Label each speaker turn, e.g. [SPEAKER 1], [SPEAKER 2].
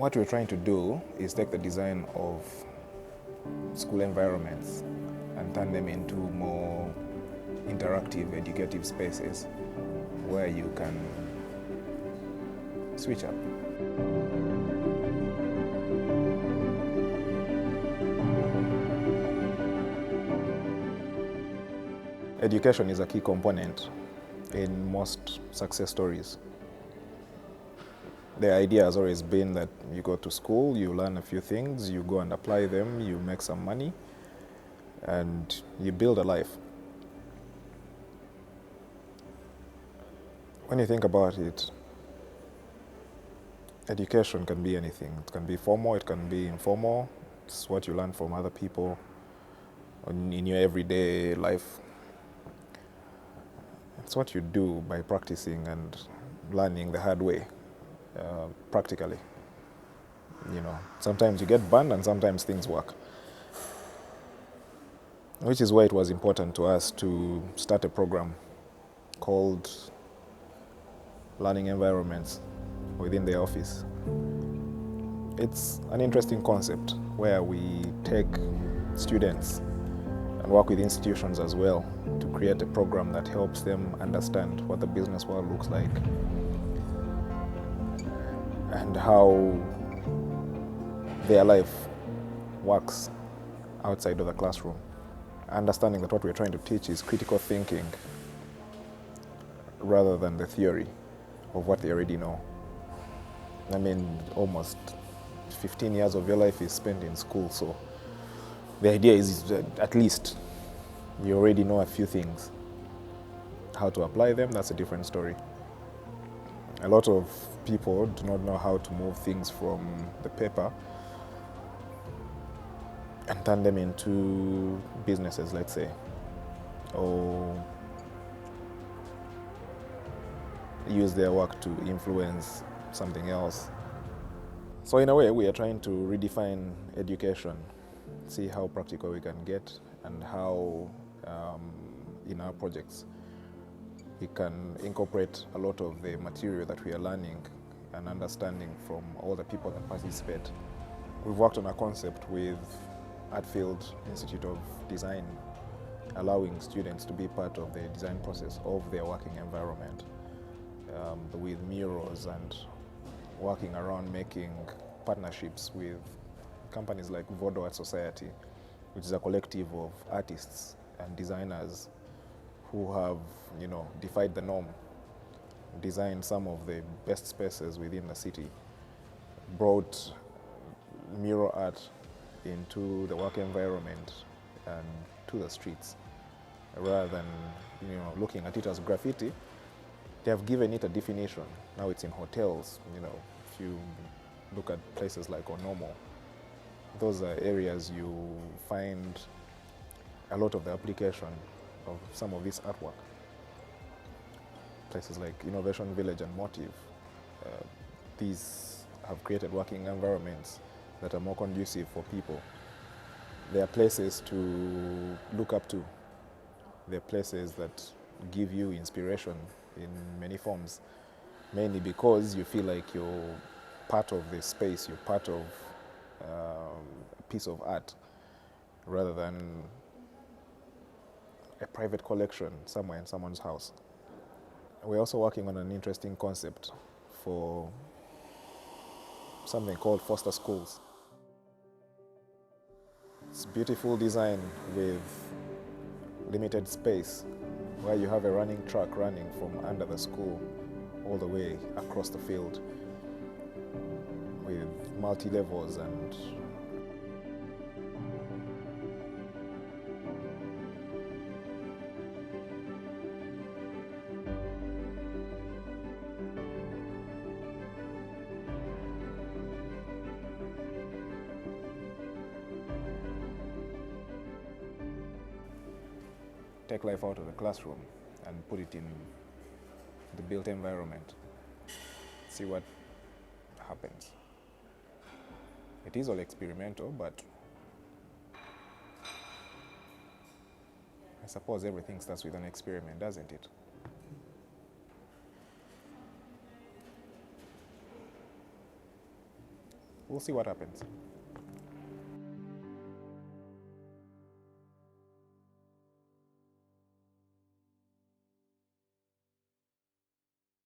[SPEAKER 1] What we're trying to do is take the design of school environments and turn them into more interactive, educative spaces where you can switch up. Education is a key component in most success stories. The idea has always been that you go to school, you learn a few things, you go and apply them, you make some money, and you build a life. When you think about it, education can be anything. It can be formal, it can be informal. It's what you learn from other people in your everyday life. It's what you do by practicing and learning the hard way, practically. Sometimes you get burned and sometimes things work. Which is why it was important to us to start a program called Learning Environments within the office. It's an interesting concept where we take students and work with institutions as well to create a program that helps them understand what the business world looks like and how their life works outside of the classroom. Understanding that what we're trying to teach is critical thinking rather than the theory of what they already know. I mean, almost 15 years of your life is spent in school, so the idea is that at least you already know a few things. How to apply them, that's a different story. A lot of people do not know how to move things from the paper and turn them into businesses, let's say, or use their work to influence something else. So in a way, we are trying to redefine education, see how practical we can get and how in our projects we can incorporate a lot of the material that we are learning and understanding from all the people that participate. We've worked on a concept with Artfield Institute of Design, allowing students to be part of the design process of their working environment, with murals and working around making partnerships with companies like Vodo Art Society, which is a collective of artists and designers who have, defied the norm, designed some of the best spaces within the city, brought mural art into the work environment and to the streets. Rather than, looking at it as graffiti, they have given it a definition. Now it's in hotels, if you look at places like Onomo, those are areas you find a lot of the application of some of this artwork. Places like Innovation Village and Motiv, these have created working environments that are more conducive for people. They are places to look up to. They're places that give you inspiration in many forms, mainly because you feel like you're part of the space, you're part of a piece of art, rather than a private collection somewhere in someone's house. We're also working on an interesting concept for something called foster schools. It's beautiful design with limited space, where you have a running track running from under the school all the way across the field with multi-levels and take life out of the classroom and put it in the built environment. See what happens. It is all experimental, but I suppose everything starts with an experiment, doesn't it? we'll see what happens.